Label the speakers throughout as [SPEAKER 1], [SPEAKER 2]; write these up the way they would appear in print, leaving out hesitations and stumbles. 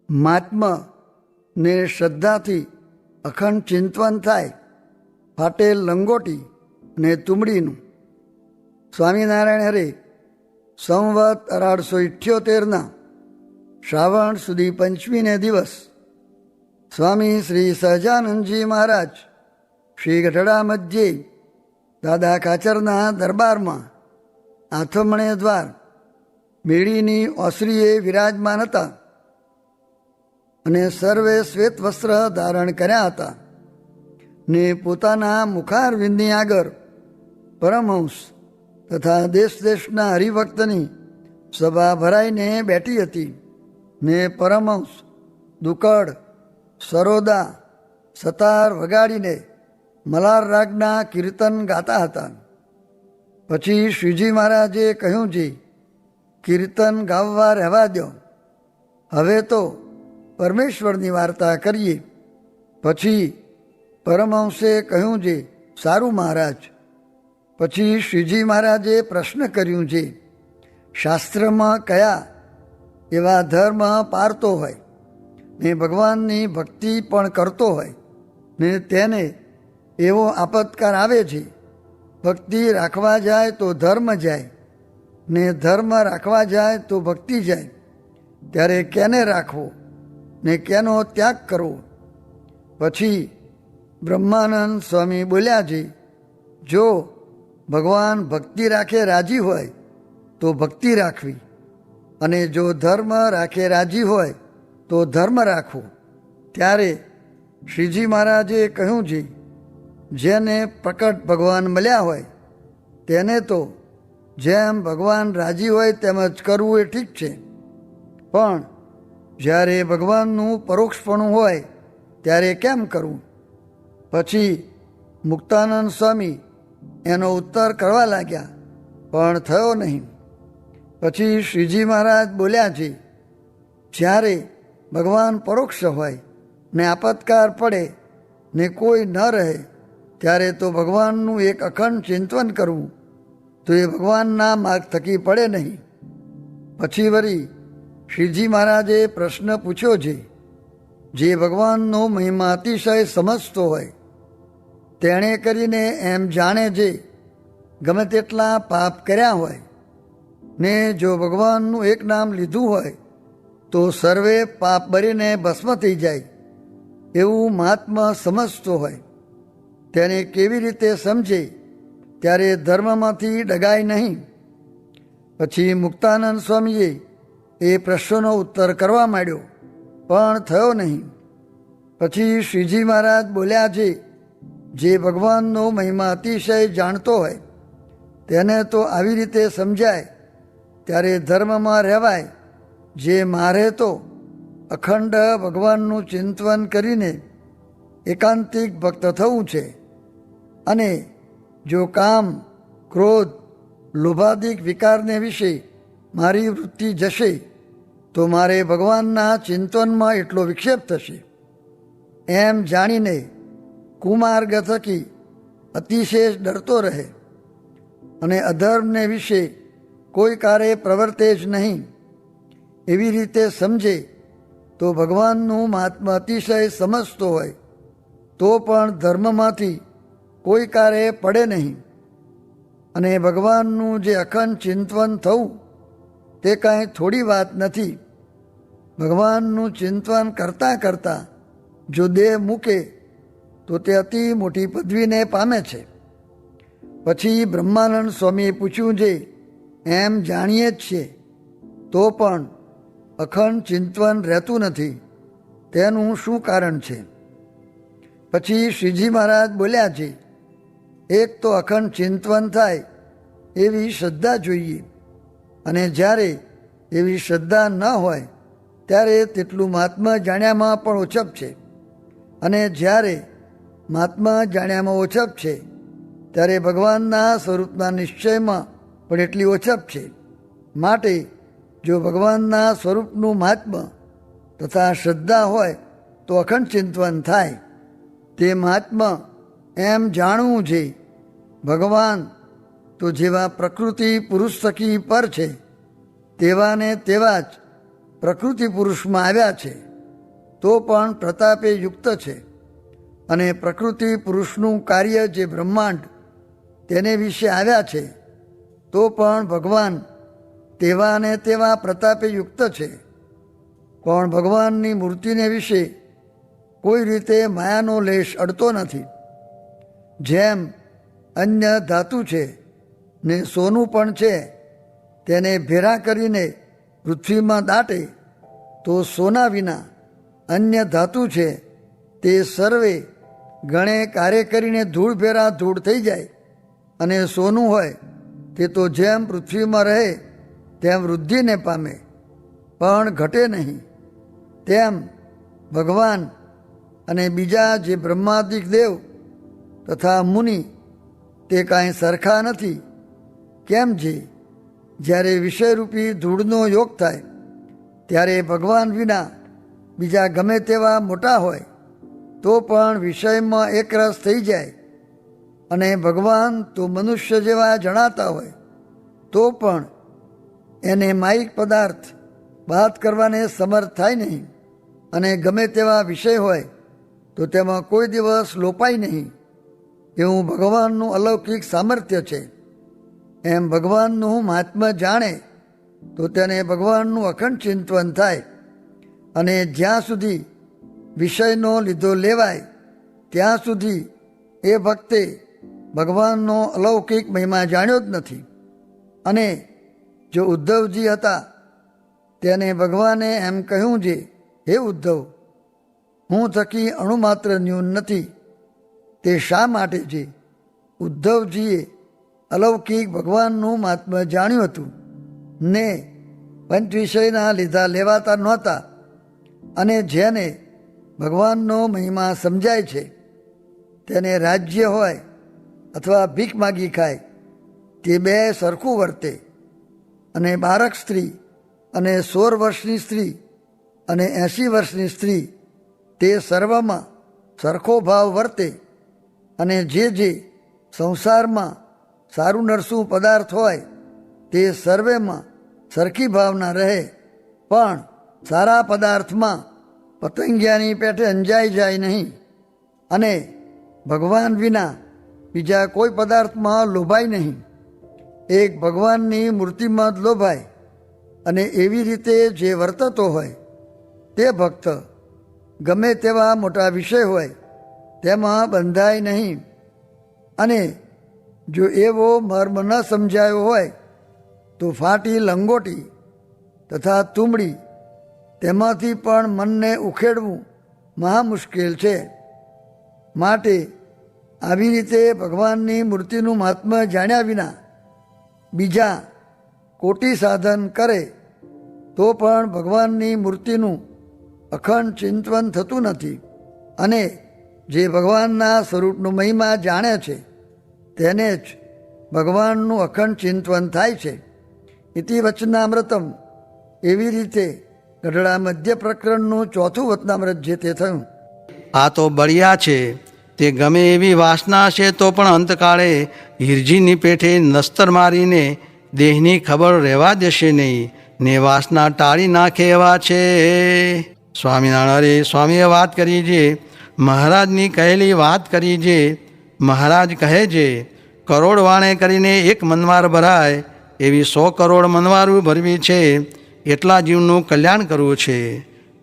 [SPEAKER 1] મહાત્મા ને શ્રદ્ધાથી અખંડ ચિંતન થાય. ફાટેલ લંગોટી ને તુમડીનું. સ્વામિનારાયણ હરે સંવત 1878 શ્રાવણ સુધી પંચમીને દિવસ સ્વામી શ્રી સહજાનંદજી મહારાજ શ્રી ગઢડા મધ્યે દાદા કાચરના દરબારમાં આથમણે દ્વાર મેળીની ઓસરીએ વિરાજમાન હતા અને સર્વે શ્વેત વસ્ત્ર ધારણ કર્યા હતા ને પોતાના મુખારવિંદની આગળ પરમહંસ તથા દેશ દેશના હરિભક્તની સભા ભરાઈને બેઠી હતી ને પરમહંસ દુકડ સરોદા સતાર વગાડીને મલાર રાગના કીર્તન ગાતા હતા. પછી શ્રીજી મહારાજે કહ્યું, જી કીર્તન ગાવા રહેવા દો, હવે તો પરમેશ્વરની વાર્તા કરીએ. પછી પરમહંસે કહ્યું, જે સારું મહારાજ. પછી શ્રીજી મહારાજે પ્રશ્ન કર્યું, છે શાસ્ત્રમાં કયા એવા ધર્મ પાળતો હોય ને ભગવાનની ભક્તિ પણ કરતો હોય ને તેને એવો આપત્કાર આવે છે, ભક્તિ રાખવા જાય તો ધર્મ જાય ને ધર્મ રાખવા જાય તો ભક્તિ જાય, ત્યારે કેને રાખવો ને કેનો ત્યાગ કરવો? પછી બ્રહ્માનંદ સ્વામી બોલ્યા, છે જો ભગવાન ભક્તિ રાખે રાજી હોય તો ભક્તિ રાખવી, અને જો ધર્મ રાખે રાજી હોય તો ધર્મ રાખવો. ત્યારે શ્રીજી મહારાજે કહ્યું, છે જેને પ્રકટ ભગવાન મળ્યા હોય તેને તો જેમ ભગવાન રાજી હોય તેમ જ કરવું એ ઠીક છે, પણ જ્યારે ભગવાનનું પરોક્ષપણું હોય ત્યારે કેમ કરવું? પછી મુક્તાનંદ સ્વામી એનો ઉત્તર કરવા લાગ્યા, પણ થયો નહીં. પછી શ્રીજી મહારાજ બોલ્યા, છે જ્યારે ભગવાન પરોક્ષ હોય ને આપત્કાર પડે ને કોઈ ન રહે ત્યારે તો ભગવાનનું એક અખંડ ચિંતન કરવું, તો એ ભગવાનના માર્ગ થકી પડે નહીં. પછી વળી શ્રીજી મહારાજે પ્રશ્ન પૂછ્યો, છે જે ભગવાનનો મહિમા અતિશય સમજતો હોય તેણે કરીને એમ જાણે જે ગમે તેટલા પાપ કર્યા હોય ને જો ભગવાનનું એક નામ લીધું હોય તો સર્વે પાપ બળીને ભસ્મ થઈ જાય એવું મહાત્મા સમજતો હોય તેને કેવી રીતે સમજે? ત્યારે ધર્મમાંથી ડગાય નહીં. પછી મુક્તાનંદ સ્વામીએ એ પ્રશ્નનો ઉત્તર કરવા માંડ્યો, પણ થયો નહીં. પછી શ્રીજી મહારાજ બોલ્યા, છે જે ભગવાનનો મહિમા અતિશય જાણતો હોય તેને તો આવી રીતે સમજાય, ત્યારે ધર્મમાં રહેવાય. જે મારે તો અખંડ ભગવાનનું ચિંતન કરીને એકાંતિક ભક્ત થવું છે, અને જો કામ ક્રોધ લોભાદિક વિકારને વિશે મારી વૃત્તિ જશે તો મારે ભગવાનના ચિંતનમાં એટલો વિક્ષેપ થશે. એમ જાણીને કુમાર્ગ થકી અતિશેષ ડરતો રહે અને અધર્મને વિશે કોઈ કાર્ય પ્રવર્તે જ નહીં, એવી રીતે સમજે તો ભગવાનનું મહાત્મા અતિશય સમજતો હોય તો પણ ધર્મમાંથી કોઈ કાર્ય પડે નહીં. અને ભગવાનનું જે અખંડ ચિંતન થવું તે કાંઈ થોડી વાત નથી. ભગવાનનું ચિંતન કરતાં કરતાં જો દેહ મૂકે તો તે અતિ મોટી પદવીને પામે છે. પછી બ્રહ્માનંદ સ્વામીએ પૂછ્યું, છે એમ જાણીએ જ છીએ તો પણ અખંડ ચિંતન રહેતું નથી, તેનું શું કારણ છે? પછી શ્રીજી મહારાજ બોલ્યા, છે એક તો અખંડ ચિંતન થાય એવી શ્રદ્ધા જોઈએ, અને જ્યારે એવી શ્રદ્ધા ન હોય ત્યારે તેટલું મહાત્મા જાણ્યામાં પણ ઓછપ છે, અને જ્યારે મહાત્મા જાણ્યામાં ઓછપ છે ત્યારે ભગવાનના સ્વરૂપના નિશ્ચયમાં પણ એટલી ઓછપ છે. માટે જો ભગવાનના સ્વરૂપનું મહાત્મા તથા શ્રદ્ધા હોય તો અખંડ ચિંતન થાય. તે મહાત્મા એમ જાણવું છે ભગવાન તો જેવા પ્રકૃતિ પુરુષ થકી પર છે તેવા ને તેવા જ પ્રકૃતિ પુરુષમાં આવ્યા છે. તો પણ પ્રતાપે યુક્ત છે, અને પ્રકૃતિ પુરુષનું કાર્ય જે બ્રહ્માંડ તેને વિશે આવ્યા છે તો પણ ભગવાન તેવા ને તેવા પ્રતાપે યુક્ત છે. પણ ભગવાનની મૂર્તિને વિશે કોઈ રીતે માયાનો લેશ અડતો નથી. જેમ અન્ય ધાતુ છે ને સોનું પણ છે, તેને ભેરા કરીને પૃથ્વીમાં દાટે તો સોના વિના અન્ય ધાતુ છે તે સર્વે ગણે કાર્ય કરીને ધૂળ ભેરા ધૂળ થઈ જાય, અને સોનું હોય તે તો જેમ પૃથ્વીમાં રહે તેમ વૃદ્ધિને પામે પણ ઘટે નહીં. તેમ ભગવાન અને બીજા જે બ્રહ્માદિક દેવ તથા મુનિ તે કાંઈ સરખા નથી. કેમ જે જ્યારે વિષયરૂપી ધૂળનો યોગ થાય ત્યારે ભગવાન વિના બીજા ગમે તેવા મોટા હોય તો પણ વિષયમાં એકરસ થઈ જાય, અને ભગવાન તો મનુષ્ય જેવા જણાતા હોય તો પણ એને માયિક પદાર્થ બાદ કરવાને સમર્થ થાય નહીં, અને ગમે તેવા વિષય હોય તો તેમાં કોઈ દિવસ લોપાય નહીં. એવું ભગવાનનું અલૌકિક સામર્થ્ય છે. એમ ભગવાનનું મહાત્મ્ય જાણે તો તેને ભગવાનનું અખંડ ચિંતન થાય, અને જ્યાં સુધી વિષયનો લીધો લેવાય ત્યાં સુધી એ ભક્તે ભગવાનનો અલૌકિક મહિમા જાણ્યો જ નથી. અને જો ઉદ્ધવજી હતા તેને ભગવાને એમ કહ્યું છે, હે ઉદ્ધવ, હું થકી અણુમાત્ર ન્યૂન નથી. તે શા માટે છે? ઉદ્ધવજીએ અલૌકિક ભગવાનનું મહાત્મ્ય જાણ્યું હતું ને પંચ વિષયના લીધા લેવાતા નહોતા, અને જેને ભગવાનનો મહિમા સમજાય છે તેને રાજ્ય હોય અથવા ભીખ માગી ખાય તે બે સરખું વર્તે, અને બાળક સ્ત્રી અને 16 વર્ષની સ્ત્રી અને 80 વર્ષની સ્ત્રી તે સર્વમાં સરખો ભાવ વર્તે, અને જે સંસારમાં સારું નરસું પદાર્થ હોય તે સર્વેમાં સરખી ભાવના રહે, પણ સારા પદાર્થમાં પતંગિયાની પેટે અંજાઈ જાય નહીં, અને ભગવાન વિના બીજા કોઈ પદાર્થમાં લોભાય નહીં. એક ભગવાનની મૂર્તિમાં જ લોભાય, અને એવી રીતે જે વર્તતો હોય તે ભક્ત ગમે તેવા મોટા વિષય હોય તેમાં બંધાય નહીં. અને જો એવો મર્મ ન સમજાયો હોય તો ફાટી લંગોટી તથા તુંબડી તેમાંથી પણ મનને ઉખેડવું મહા મુશ્કેલ છે. માટે આવી રીતે ભગવાનની મૂર્તિનું મહાત્મ્ય જાણ્યા વિના બીજા કોટી સાધન કરે તો પણ ભગવાનની મૂર્તિનું અખંડ ચિંતન થતું નથી. અને જે ભગવાનના સ્વરૂપનો મહિમા જાણે છે તેને જ ભગવાનનું અખંડ ચિંતન થાય છે. ઇતિ વચનામૃતમ એવી રીતે ગઢડા મધ્ય પ્રકરણનું ચોથું વચનામૃત જે તે થયું.
[SPEAKER 2] આ તો બળિયા છે, તે ગમે એવી વાસના છે તો પણ અંતકાળે હિરજીની પેઠે નસ્તર મારીને દેહની ખબર રહેવા દેશે નહીં, ને વાસના ટાળી નાખે એવા છે. સ્વામિનારાયણ સ્વામીએ વાત કરી છે, મહારાજની કહેલી વાત કરી છે. મહારાજ કહે છે, કરોડ વાણે કરીને એક મનવાર ભરાય એવી 100 કરોડ મનવારું ભરવી છે. એટલા જીવનું કલ્યાણ કરવું છે.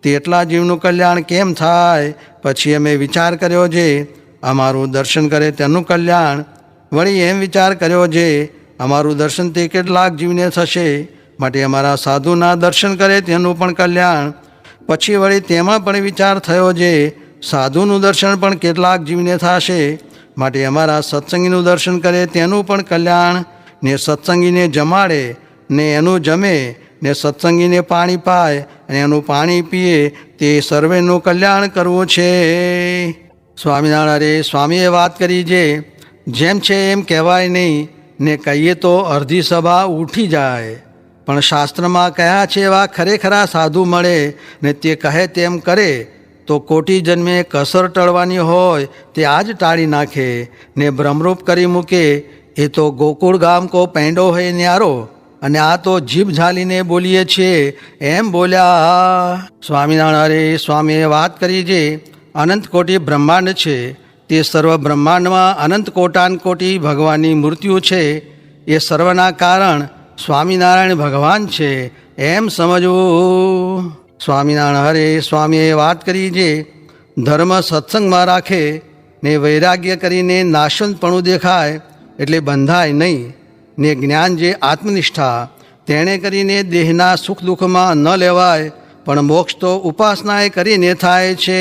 [SPEAKER 2] તે એટલા જીવનું કલ્યાણ કેમ થાય? પછી અમે વિચાર કર્યો છે, અમારું દર્શન કરે તેનું કલ્યાણ. વળી એમ વિચાર કર્યો છે, અમારું દર્શન તે કેટલાક જીવને થશે, માટે અમારા સાધુના દર્શન કરે તેનું પણ કલ્યાણ. પછી વળી તેમાં પણ વિચાર થયો છે, સાધુનું દર્શન પણ કેટલાક જીવને થશે, માટે અમારા સત્સંગીનું દર્શન કરે તેનું પણ કલ્યાણ. ને સત્સંગીને જમાડે ને એનું જમે, ને સત્સંગીને પાણી પાય અને એનું પાણી પીએ, તે સર્વેનું કલ્યાણ કરવું છે. સ્વામિનારાયણ સ્વામીએ વાત કરી છે, જેમ છે એમ કહેવાય નહીં, ને કહીએ તો અડધી સભા ઉઠી જાય. પણ શાસ્ત્રમાં કહ્યા છે એવા ખરેખરા સાધુ મળે ને તે કહે તેમ કરે તો કોટી જન્મે કસર ટળવાની હોય તે આજ ટાળી નાખે, ને ભ્રમરૂપ કરી મૂકે. એ તો ગોકુળ ગામ કો પેંડો હે ન્યારો, અને આ તો જીભ ઝાલીને બોલીએ છીએ એમ બોલ્યા. સ્વામિનારાયણ હરે સ્વામીએ વાત કરી જે અનંત કોટી બ્રહ્માંડ છે તે સર્વ બ્રહ્માંડમાં અનંત કોટાન કોટી ભગવાનની મૂર્તિઓ છે. એ સર્વના કારણ સ્વામિનારાયણ ભગવાન છે એમ સમજવું. સ્વામિનારાયણ હરે સ્વામીએ વાત કરી જે ધર્મ સત્સંગમાં રાખે ને વૈરાગ્ય કરીને નાશવંતપણું દેખાય એટલે બંધાય નહીં, ને જ્ઞાન જે આત્મનિષ્ઠા તેણે કરીને દેહના સુખ દુઃખમાં ન લેવાય, પણ મોક્ષ તો ઉપાસનાએ કરીને થાય છે.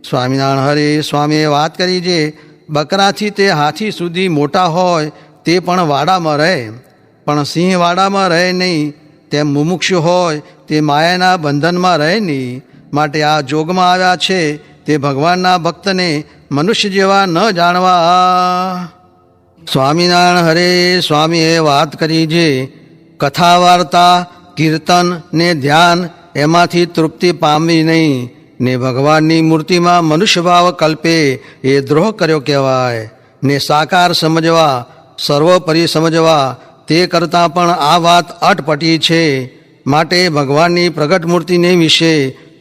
[SPEAKER 2] સ્વામિનારાયણ હરે સ્વામીએ વાત કરી જે બકરાથી તે હાથી સુધી મોટા હોય તે પણ વાડામાં રહે, પણ સિંહ વાડામાં રહે નહીં. તેમ મુમુક્ષુ હોય તે માયાના બંધનમાં રહે નહીં. માટે આ જોગમાં આવ્યા છે તે ભગવાનના ભક્તને મનુષ્ય જેવા ન જાણવા. સ્વામિનારાયણ હરે સ્વામીએ વાત કરી જે કથા વાર્તા કીર્તન ને ધ્યાન એમાંથી તૃપ્તિ પામવી નહીં, ને ભગવાનની મૂર્તિમાં મનુષ્ય ભાવ કલ્પે એ દ્રોહ કર્યો કહેવાય. ને સાકાર સમજવા સર્વોપરી સમજવા તે કરતાં પણ આ વાત અટપટી છે. માટે ભગવાનની પ્રગટ મૂર્તિને વિશે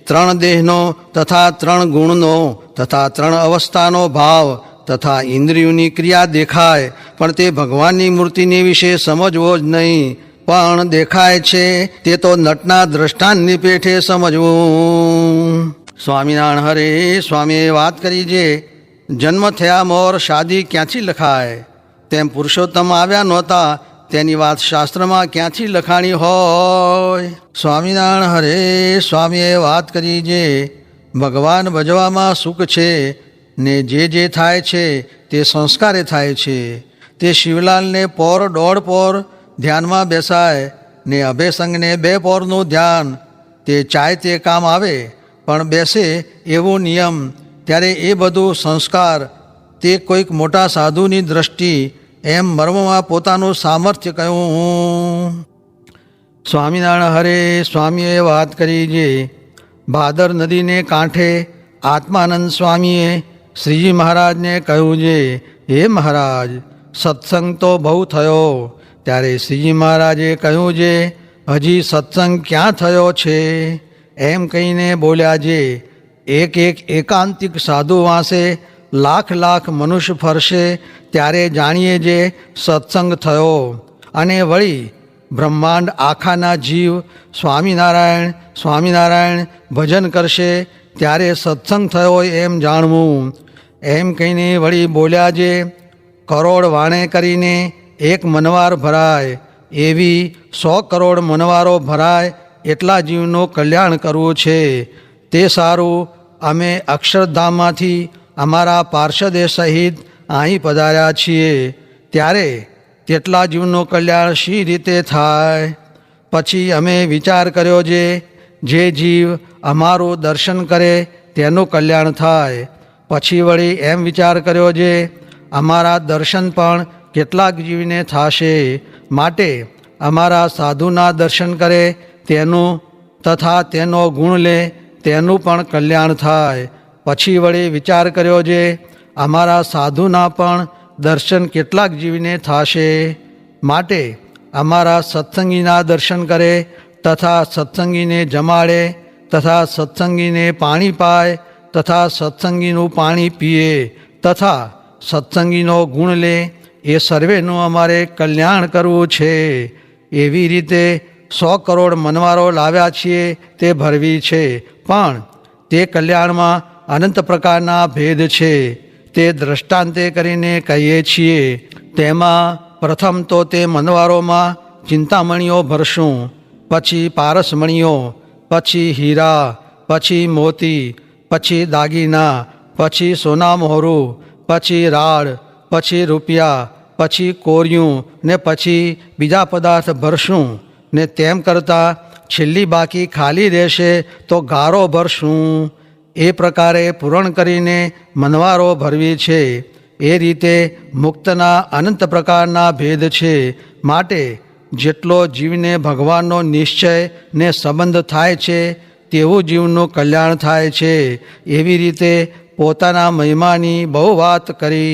[SPEAKER 2] ત્રણ દેહનો તથા ત્રણ ગુણનો તથા ત્રણ અવસ્થાનો ભાવ તથા ઇન્દ્રિયોની ક્રિયા દેખાય, પણ તે ભગવાનની મૂર્તિની વિશે સમજવો જ નહીં. પણ દેખાય છે તે તો નટના દ્રષ્ટાંતની પેઠે સમજવું. સ્વામિનારાયણ હરે સ્વામીએ વાત કરી જે જન્મ થયા મોર શાદી ક્યાંથી લખાય, તેમ પુરુષોત્તમ આવ્યા નહોતા તેની વાત શાસ્ત્રમાં ક્યાંથી લખાણી હોય. સ્વામિનારાયણ હરે સ્વામીએ વાત કરી જે ભગવાન ભજવામાં સુખ છે, ને જે થાય છે તે સંસ્કારે થાય છે. તે શિવલાલને પોર દોઢ પોર ધ્યાનમાં બેસાય, ને અભયસંગને 2 પોરનું ધ્યાન. તે ચાય તે કામ આવે પણ બેસે એવો નિયમ. ત્યારે એ બધું સંસ્કાર તે કોઈક મોટા સાધુની દ્રષ્ટિ એમ મર્મમાં પોતાનું સામર્થ્ય કહ્યું. સ્વામિનારાયણ હરે સ્વામીએ વાત કરી જે ભાદર નદીને કાંઠે આત્માનંદ સ્વામીએ શ્રીજી મહારાજને કહ્યું જે હે મહારાજ, સત્સંગ તો બહુ થયો. ત્યારે શ્રીજી મહારાજે કહ્યું જે હજી સત્સંગ ક્યાં થયો છે એમ કહીને બોલ્યા જે એક એકાંતિક સાધુ વાંસે લાખ લાખ મનુષ્ય ફરશે ત્યારે જાણીએ જે સત્સંગ થયો. અને વળી બ્રહ્માંડ આખાના જીવ સ્વામિનારાયણ સ્વામિનારાયણ ભજન કરશે ત્યારે સત્સંગ થયો એમ જાણવું. એમ કહીને વળી બોલ્યા જે કરોડ વાણે કરીને 1 મનવાર ભરાય, એવી 100 કરોડ મનવારો ભરાય એટલા જીવનું કલ્યાણ કરવું છે. તે સારું અમે અક્ષરધામમાંથી અમારા પાર્ષદે સહિત અહીં પધાર્યા છીએ, ત્યારે તેટલા જીવનું કલ્યાણ શી રીતે થાય. પછી અમે વિચાર કર્યો જે જીવ અમારું દર્શન કરે તેનું કલ્યાણ થાય. પછી વળી એમ વિચાર કર્યો જે અમારા દર્શન પણ કેટલાક જીવને થશે, માટે અમારા સાધુના દર્શન કરે તેનું તથા તેનો ગુણ લે તેનું પણ કલ્યાણ થાય. પછી વળી વિચાર કર્યો જે અમારા સાધુના પણ દર્શન કેટલાક જીવને થશે, માટે અમારા સત્સંગીના દર્શન કરે તથા સત્સંગીને જમાડે તથા સત્સંગીને પાણી પાય તથા સત્સંગીનું પાણી પીએ તથા સત્સંગીનો ગુણ લે એ સર્વેનું અમારે કલ્યાણ કરવું છે. એવી રીતે 100 કરોડ મનવારો લાવ્યા છીએ તે ભરવી છે, પણ તે કલ્યાણમાં અનંત પ્રકારના ભેદ છે. તે દ્રષ્ટાંતે કરીને કહીએ છીએ. તેમાં પ્રથમ તો તે મનવારોમાં ચિંતામણીઓ ભરશું, પછી પારસમણીઓ, પછી હીરા, પછી મોતી, પછી દાગીના, પછી સોના મોહરું, પછી રાળ, પછી રૂપિયા, પછી કોરિયું ને પછી બીજા પદાર્થ ભરશું. ને તેમ કરતાં છેલ્લી બાકી ખાલી રહેશે તો ગારો ભરશું. એ પ્રકારે પૂરણ કરીને મનવારો ભરવી છે. એ રીતે મુક્તના અનંત પ્રકારના ભેદ છે. માટે જેટલો જીવને ભગવાનનો નિશ્ચય ને સંબંધ થાય છે તેવું જીવનું કલ્યાણ થાય છે. એવી રીતે પોતાના મહિમાની બહુ વાત કરી.